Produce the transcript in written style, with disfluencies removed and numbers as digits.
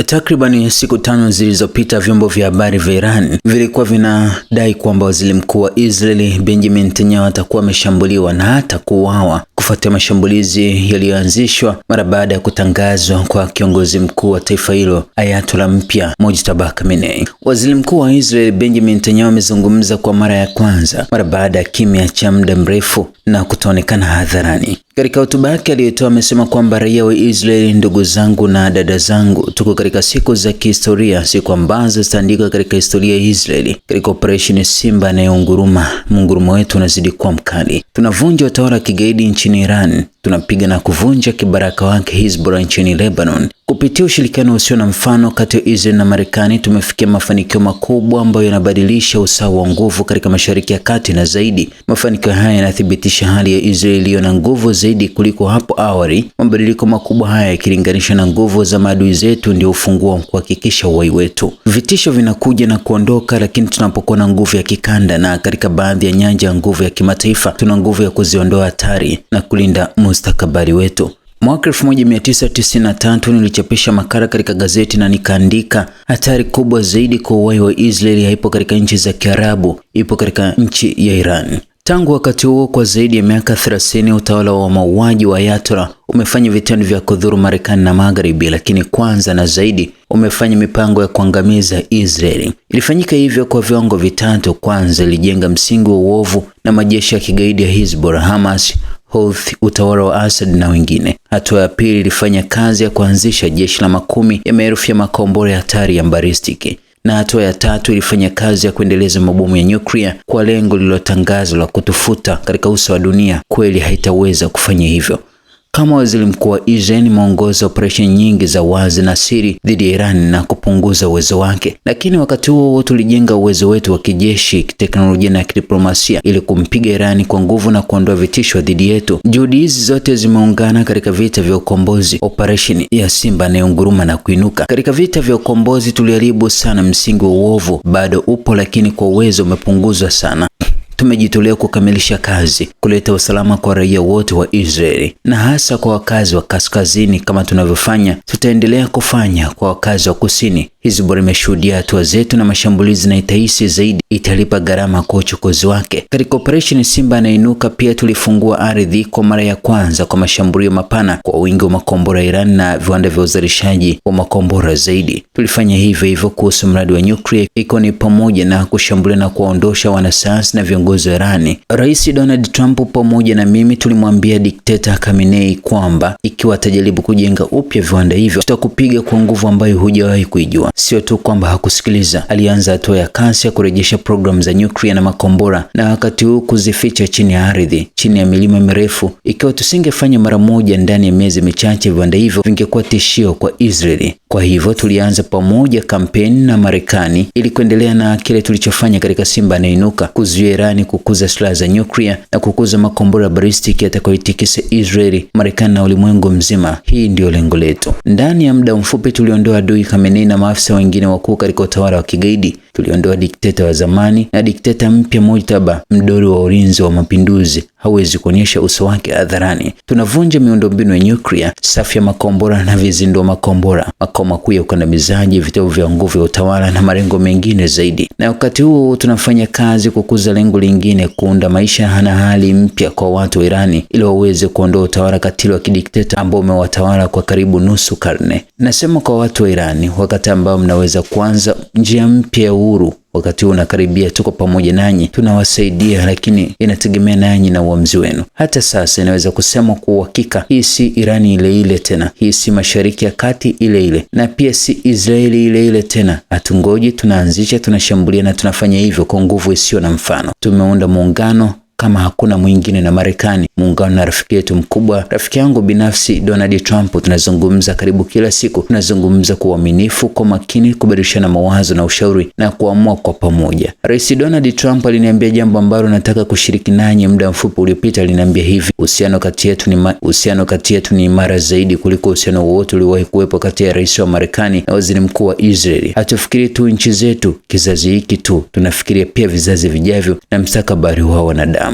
Takriban siku 5 zilizopita vyombo vya habari vya Iran vilikuwa vinadai kwamba waziri mkuu wa Israeli Benjamin Netanyahu atakuwa ameshambuliwa na hata kuuawa kufuatia mashambulizi yaliyoanzishwa mara baada ya kutangazwa kwa kiongozi mkuu wa taifa hilo Ayatollah mpya Mojtaba Khamenei. Waziri mkuu wa Israeli Benjamin Netanyahu amezungumza kwa mara ya kwanza mara baada ya kimya cha muda mrefu na kutoonekana hadharani. Katika hotuba yake aliyotoa amesema kwamba raia wa Israeli, ndugu zangu na dada zangu, tuko katika siku za kihistoria, siku ambazo zitaandikwa katika historia ya Israeli. Katika operesheni Simba Anayenguruma, mungurumo wetu unazidi kuwa mkali. Tunavunja utawala wa kigaidi nchini Iran, tunapiga na kuvunja kibaraka wake Hezbollah nchini Lebanon. Kupitia ushirikiano usio na mfano kati ya Israeli na Marekani, tumefikia mafanikio makubwa ambayo yanabadilisha usawa wa nguvu katika Mashariki ya Kati, na zaidi, mafanikio haya yanathibitisha hali ya Israeli iliyo na nguvu zaidi kuliko hapo awali. Mabadiliko makubwa haya yakilinganishwa na nguvu za maadui zetu ndio ufunguo wa kuhakikisha uhai wetu. Vitisho vinakuja na kuondoka, lakini tunapokuwa na nguvu ya kikanda na katika baadhi ya nyanja ya nguvu ya kimataifa, tuna nguvu ya kuziondoa hatari na kulinda mustakabali wetu. Mwaka 1993 nilichapisha makala katika gazeti na nikaandika, hatari kubwa zaidi kwa uhai wa Israeli haipo katika nchi za Kiarabu, ipo katika nchi ya Iran. Tangu wakati huo, kwa zaidi ya miaka 30, utawala wa mauaji wa Ayatollah umefanya vitendo vya kudhuru Marekani na Magharibi, lakini kwanza na zaidi umefanya mipango ya kuangamiza Israeli. Ilifanyika hivyo kwa viwango vitatu. Kwanza, ilijenga msingi wa uovu na majeshi ya kigaidi ya Hezbollah, Hamas, Houthi, utawala wa Assad na wengine. Hatua ya pili, ilifanya kazi ya kuanzisha jeshi la makumi ya maelfu ya makombora ya hatari ya balistiki. Na hatua ya tatu, ilifanya kazi ya kuendeleza mabomu ya nyuklia kwa lengo lililotangazwa la kutufuta katika uso wa dunia. Kweli haitaweza kufanya hivyo. Kama waziri mkuu wa Israel nimeongoza operesheni nyingi za wazi na siri dhidi ya Iran na kupunguza uwezo wake, lakini wakati huo tulijenga uwezo wetu wa kijeshi, kiteknolojia na kidiplomasia ili kumpiga Iran kwa nguvu na kuondoa vitisho dhidi yetu. Juhudi hizi zote zimeungana katika vita vya ukombozi, operesheni ya Simba Anayenguruma na kuinuka. Katika vita vya ukombozi tuliharibu sana msingi wa uovu, bado upo lakini kwa uwezo umepunguzwa sana. Tumejitolea kukamilisha kazi, kuleta usalama kwa raia wote wa Israeli na hasa kwa wakazi wa kaskazini. Kama tunavyofanya, tutaendelea kufanya kwa wakazi wa kusini. Hezbollah imeshuhudia hatua zetu na mashambulizi na itahisi zaidi italipa gharama kwa uchokozi wake. Katika operesheni Simba Anainuka pia tulifungua ardhi kwa mara ya kwanza kwa mashambulio mapana kwa wingi wa makombora ya Iran na viwanda vya uzalishaji wa makombora zaidi. Tulifanya hivyo kuhusu mradi wa nyuklia, iko ni pamoja na kushambulia na kuwaondosha wanasayansi na viongozi wa Irani. Rais Donald Trump pamoja na mimi tulimwambia dikteta Khamenei kwamba ikiwa atajaribu kujenga upya viwanda hivyo, tutakupiga kwa nguvu ambayo hujawahi kuijua. Sio tu kwamba hakusikiliza, alianza hatua ya kasi ya kurejesha programu za nyuklia na makombora, na wakati huu kuzificha chini ya ardhi, chini ya milima mirefu. Ikiwa tusingefanya mara moja ndani ya miezi michache, viwanda hivyo vingekuwa tishio kwa Israeli. Kwa hivyo tulianza pamoja kampeni na Marekani ili kuendelea na kile tulichofanya katika Simba Anainuka, kuzuia Irani kukuza silaha za nyuklia na kukuza makombora ya balistiki yatakayoitikisa Israeli, Marekani na ulimwengu mzima. Hii ndio lengo letu. Ndani ya muda mfupi tuliondoa adui Khamenei na maafisa wengine wakuu katika utawala wa kigaidi. Tuliondoa dikteta wa zamani na dikteta mpya Mojtaba, mdori wa ulinzi wa mapinduzi, hawezi kuonyesha uso wake hadharani. Tunavunja miundombinu ya nyuklia, safu ya makombora na vizindua makombora, makao makuu ya ukandamizaji, vituo vya nguvu ya utawala na malengo mengine zaidi. Na wakati huo tunafanya kazi kukuza lengo lingine, kuunda maisha na hali mpya kwa watu wa Irani ili waweze kuondoa utawala katili wa kidikteta ambao umewatawala kwa karibu nusu karne. Nasema kwa watu wa Irani, wakati ambao mnaweza kuanza njia mpya ya uhuru, wakati huu unakaribia. Tuko pamoja nanyi, tunawasaidia, lakini inategemea nanyi na uamuzi wenu. Hata sasa inaweza kusema kwa uhakika, hii si Irani ile ile tena, hii si Mashariki ya Kati ile ile, na pia si Israeli ile ile tena. Hatungoji, tunaanzisha, tunashambulia na tunafanya hivyo kwa nguvu isiyo na mfano. Tumeunda muungano kama hakuna mwingine na Marekani, muungano na rafiki yetu mkubwa, rafiki yangu binafsi Donald Trump. Tunazungumza karibu kila siku, tunazungumza kwa uaminifu, kwa makini, kubadilishana mawazo na ushauri na kuamua kwa pamoja. Rais Donald Trump aliniambia jambo ambalo nataka kushiriki nanyi muda mfupi uliopita. Aliniambia hivi, uhusiano kati yetu ni imara zaidi kuliko uhusiano wowote uliowahi kuwepo kati ya rais wa Marekani na waziri mkuu wa Israeli. Hatufikiri tu nchi zetu, kizazi hiki tu, tunafikiria pia vizazi vijavyo na mstakabali wa wanadamu.